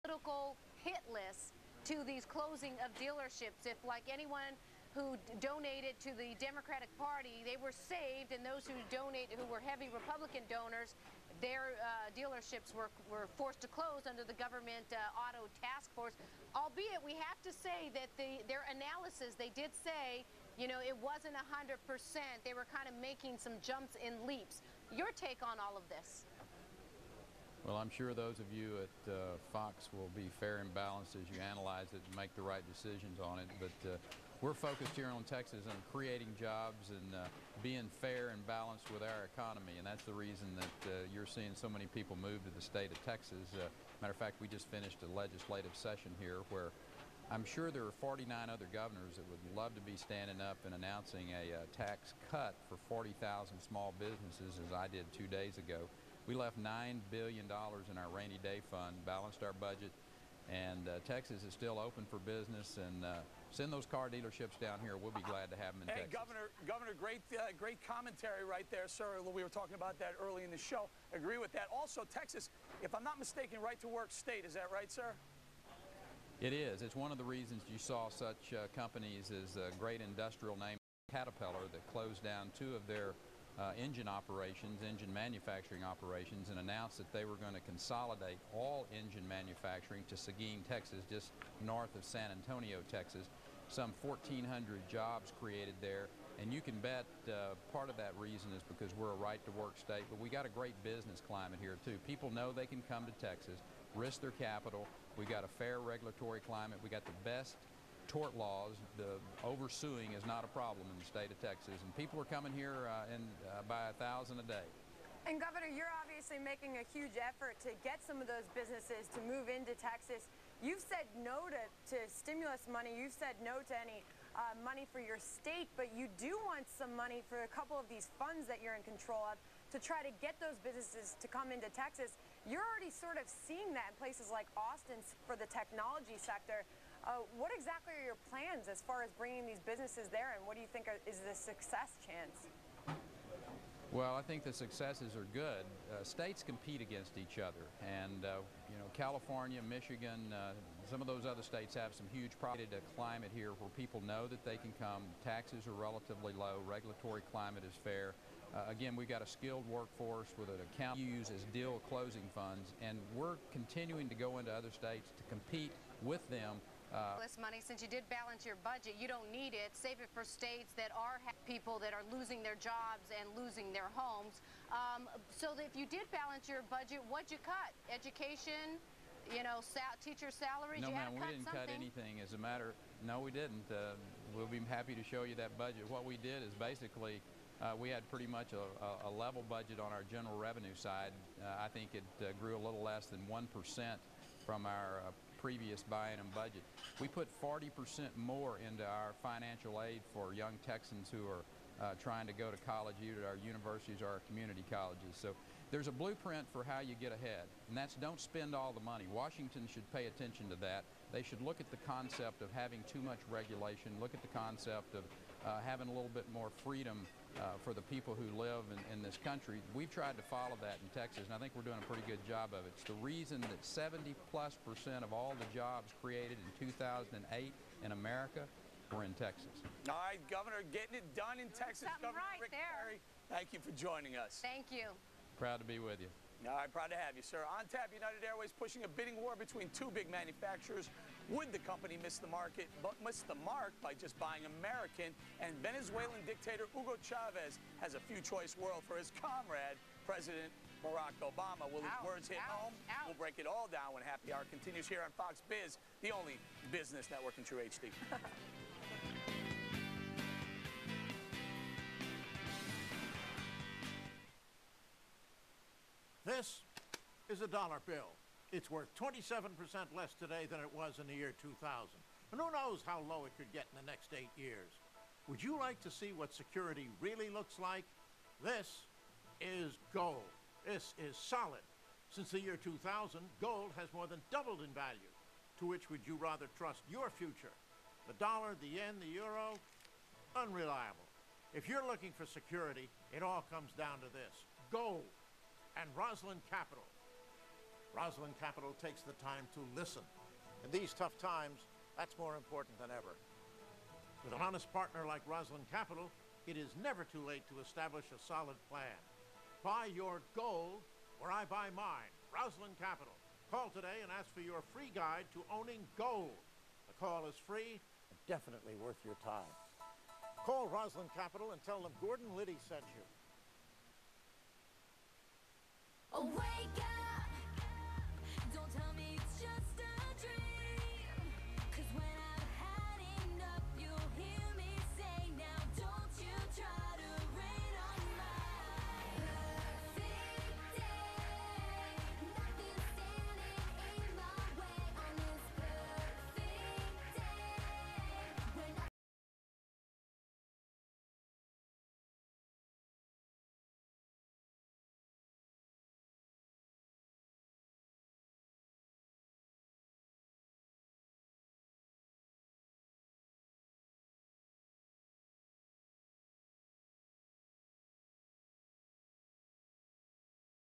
political hit list to these closing of dealerships. If, like anyone who donated to the Democratic Party, they were saved, and those who were heavy Republican donors, their dealerships were forced to close under the government auto task force. Albeit, we have to say that their analysis, they did say, you know, it wasn't 100%. They were kind of making some jumps and leaps. Your take on all of this? Well, I'm sure those of you at Fox will be fair and balanced as you analyze it and make the right decisions on it. But we're focused here on Texas on creating jobs and being fair and balanced with our economy. And that's the reason that you're seeing so many people move to the state of Texas. Matter of fact, we just finished a legislative session here where I'm sure there are 49 other governors that would love to be standing up and announcing a tax cut for 40,000 small businesses, as I did 2 days ago. We left $9 billion in our rainy day fund, balanced our budget, and Texas is still open for business. And send those car dealerships down here. We'll be glad to have them in Texas. Governor, great commentary right there, sir. We were talking about that early in the show. Agree with that. Also, Texas, if I'm not mistaken, right-to-work state. Is that right, sir? It is. It's one of the reasons you saw such companies as a great industrial name, Caterpillar, that closed down 2 of their engine manufacturing operations, and announced that they were going to consolidate all engine manufacturing to Seguin, Texas, just north of San Antonio, Texas. Some 1,400 jobs created there, and you can bet part of that reason is because we're a right-to-work state, but we got a great business climate here too. People know they can come to Texas, risk their capital. We got a fair regulatory climate. We got the best tort laws. The oversuing is not a problem in the state of Texas, and people are coming here by 1,000 a day. And Governor, you're obviously making a huge effort to get some of those businesses to move into Texas. You've said no to stimulus money. You've said no to any money for your state, but you do want some money for a couple of these funds that you're in control of to try to get those businesses to come into Texas. You're already sort of seeing that in places like Austin for the technology sector. What exactly are your plans as far as bringing these businesses there, and what do you think is the success chance? Well, I think the successes are good. States compete against each other, and you know, California, Michigan, some of those other states have some huge a climate here where people know that they can come. Taxes are relatively low. Regulatory climate is fair. Again, we've got a skilled workforce with an account used as deal closing funds, and we're continuing to go into other states to compete with them. This money, since you did balance your budget, you don't need it. Save it for states that are people that are losing their jobs and losing their homes. So that if you did balance your budget, what'd you cut? Education, you know, teacher salaries? No, you ma'am, we didn't cut anything. As a matter, no, we didn't. We'll be happy to show you that budget. What we did is basically we had pretty much a level budget on our general revenue side. I think it grew a little less than 1% from our previous biennium budget. We put 40% more into our financial aid for young Texans who are trying to go to college, either at our universities or our community colleges. So there's a blueprint for how you get ahead, and that's don't spend all the money. Washington should pay attention to that. They should look at the concept of having too much regulation, look at the concept of having a little bit more freedom for the people who live in this country. We've tried to follow that in Texas, and I think we're doing a pretty good job of it. It's the reason that 70+% of all the jobs created in 2008 in America were in Texas. All right, Governor, getting it done in Texas. Something Governor right Rick there. Perry, thank you for joining us. Thank you. Proud to be with you. All right, proud to have you, sir. On tap, United Airways pushing a bidding war between 2 big manufacturers. Would the company miss the mark by just buying American? And Venezuelan dictator Hugo Chavez has a few choice world for his comrade, President Barack Obama. Will his words hit home? We'll break it all down when Happy Hour continues here on Fox Biz, the only business network in True HD. This is a dollar bill. It's worth 27% less today than it was in the year 2000. And who knows how low it could get in the next 8 years. Would you like to see what security really looks like? This is gold. This is solid. Since the year 2000, gold has more than doubled in value. To which would you rather trust your future? The dollar, the yen, the euro? Unreliable. If you're looking for security, it all comes down to this: gold and Roslyn Capital. Rosalind Capital takes the time to listen. In these tough times, that's more important than ever. With an honest partner like Rosalind Capital, it is never too late to establish a solid plan. Buy your gold where I buy mine. Rosalind Capital. Call today and ask for your free guide to owning gold. The call is free and definitely worth your time. Call Rosalind Capital and tell them Gordon Liddy sent you. Wake up!